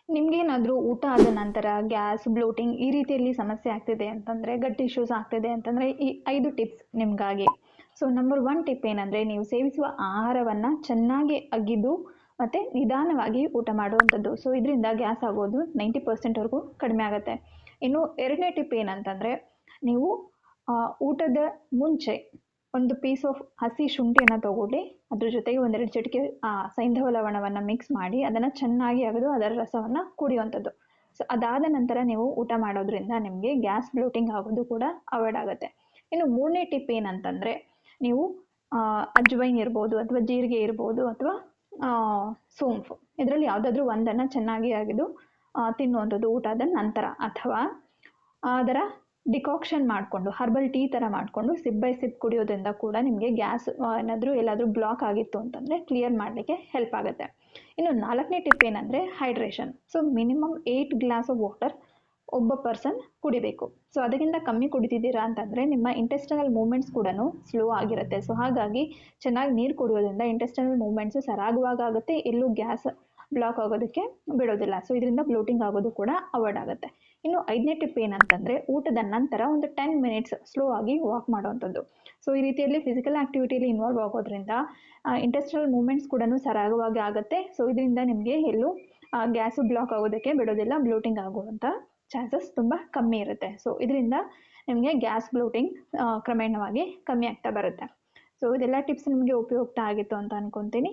ನಿಮ್ಗೇನಾದರೂ ಊಟ ಆದ ನಂತರ ಗ್ಯಾಸ್, ಬ್ಲೋಟಿಂಗ್ ಈ ರೀತಿಯಲ್ಲಿ ಸಮಸ್ಯೆ ಆಗ್ತಿದೆ ಅಂತಂದರೆ, ಗಟ್ ಇಶ್ಯೂಸ್ ಆಗ್ತಿದೆ ಅಂತಂದರೆ ಈ 5 ಟಿಪ್ಸ್ ನಿಮಗಾಗಿ. ಸೊ ನಂಬರ್ 1 ಟಿಪ್ ಏನಂದರೆ, ನೀವು ಸೇವಿಸುವ ಆಹಾರವನ್ನು ಚೆನ್ನಾಗಿ ಅಗಿದು ಮತ್ತು ನಿಧಾನವಾಗಿ ಊಟ ಮಾಡುವಂಥದ್ದು. ಸೊ ಇದರಿಂದ ಗ್ಯಾಸ್ ಆಗೋದು 90%ವರೆಗೂ ಕಡಿಮೆ ಆಗುತ್ತೆ. ಇನ್ನು 2ನೇ ಟಿಪ್ ಏನಂತಂದರೆ, ನೀವು ಊಟದ ಮುಂಚೆ ಒಂದು ಪೀಸ್ ಆಫ್ ಹಸಿ ಶುಂಠಿಯನ್ನು ತಗೊಳ್ಳಿ, ಅದ್ರ ಜೊತೆಗೆ 1-2 ಚಿಟಿಕೆ ಸೈಂಧವ ಲವಣವನ್ನು ಮಿಕ್ಸ್ ಮಾಡಿ ಅದನ್ನು ಚೆನ್ನಾಗಿ ಅಗೆದು ಅದರ ರಸವನ್ನು ಕುಡಿಯುವಂಥದ್ದು. ಸೊ ಅದಾದ ನಂತರ ನೀವು ಊಟ ಮಾಡೋದ್ರಿಂದ ನಿಮಗೆ ಗ್ಯಾಸ್ ಬ್ಲೋಟಿಂಗ್ ಆಗೋದು ಕೂಡ ಅವಾಯ್ಡ್ ಆಗುತ್ತೆ. ಇನ್ನು 3ನೇ ಟಿಪ್ ಏನಂತಂದರೆ, ನೀವು ಅಜ್ವೈನ್ ಇರ್ಬೋದು ಅಥವಾ ಜೀರಿಗೆ ಇರ್ಬೋದು ಅಥವಾ ಸೋಂಪು, ಇದರಲ್ಲಿ ಯಾವುದಾದ್ರೂ ಒಂದನ್ನು ಚೆನ್ನಾಗಿ ಅಗೆದು ತಿನ್ನುವಂಥದ್ದು ಊಟದ ನಂತರ, ಅಥವಾ ಅದರ ಡಿಕಾಕ್ಷನ್ ಮಾಡಿಕೊಂಡು ಹರ್ಬಲ್ ಟೀ ಥರ ಮಾಡಿಕೊಂಡು ಸಿಪ್ ಬೈ ಸಿಪ್ ಕುಡಿಯೋದ್ರಿಂದ ಕೂಡ ನಿಮಗೆ ಗ್ಯಾಸ್ ಎಲ್ಲಾದರೂ ಬ್ಲಾಕ್ ಆಗಿತ್ತು ಅಂತಂದರೆ ಕ್ಲಿಯರ್ ಮಾಡಲಿಕ್ಕೆ ಹೆಲ್ಪ್ ಆಗುತ್ತೆ. ಇನ್ನು 4ನೇ ಟಿಪ್ ಏನಂದರೆ hydration. So minimum 8 glass of water ಒಬ್ಬ ಪರ್ಸನ್ ಕುಡಿಬೇಕು. ಸೊ ಅದಕ್ಕಿಂತ ಕಮ್ಮಿ ಕುಡಿತಿದ್ದೀರಾ ಅಂತಂದರೆ ನಿಮ್ಮ ಇಂಟೆಸ್ಟೈನಲ್ ಮೂವ್ಮೆಂಟ್ಸ್ ಕೂಡ ಸ್ಲೋ ಆಗಿರುತ್ತೆ. ಸೊ ಹಾಗಾಗಿ ಚೆನ್ನಾಗಿ ನೀರು ಕುಡಿಯೋದ್ರಿಂದ ಇಂಟೆಸ್ಟೈನಲ್ ಮೂವ್ಮೆಂಟ್ಸು ಸರಾಗವಾಗಿ ಆಗುತ್ತೆ, ಎಲ್ಲೂ ಗ್ಯಾಸ್ ಬ್ಲಾಕ್ ಆಗೋದಕ್ಕೆ ಬಿಡೋದಿಲ್ಲ. ಸೊ ಇದರಿಂದ ಬ್ಲೋಟಿಂಗ್ ಆಗೋದು ಕೂಡ ಅವಾಯ್ಡ್ ಆಗುತ್ತೆ. ಇನ್ನು 5ನೇ ಟಿಪ್ ಏನಂತಂದರೆ, ಊಟದ ನಂತರ ಒಂದು 10 ಮಿನಿಟ್ಸ್ ಸ್ಲೋ ಆಗಿ ವಾಕ್ ಮಾಡುವಂಥದ್ದು. ಸೊ ಈ ರೀತಿಯಲ್ಲಿ ಫಿಸಿಕಲ್ ಆ್ಯಕ್ಟಿವಿಟಿಯಲ್ಲಿ ಇನ್ವಾಲ್ವ್ ಆಗೋದ್ರಿಂದ ಇಂಟೆಸ್ಟೈನಲ್ ಮೂವ್ಮೆಂಟ್ಸ್ ಕೂಡ ಸರಾಗವಾಗಿ ಆಗುತ್ತೆ. ಸೊ ಇದರಿಂದ ನಿಮಗೆ ಎಲ್ಲೂ ಗ್ಯಾಸು ಬ್ಲಾಕ್ ಆಗೋದಕ್ಕೆ ಬಿಡೋದಿಲ್ಲ, ಬ್ಲೋಟಿಂಗ್ ಆಗುವಂಥ ಚಾನ್ಸಸ್ ತುಂಬ ಕಮ್ಮಿ ಇರುತ್ತೆ. ಸೊ ಇದರಿಂದ ನಿಮಗೆ ಗ್ಯಾಸ್ ಬ್ಲೋಟಿಂಗ್ ಕ್ರಮೇಣವಾಗಿ ಕಮ್ಮಿ ಆಗ್ತಾ ಬರುತ್ತೆ. ಸೊ ಇದೆಲ್ಲ ಟಿಪ್ಸ್ ನಿಮಗೆ ಉಪಯುಕ್ತ ಆಗಿತ್ತು ಅಂತ ಅನ್ಕೊತೀನಿ.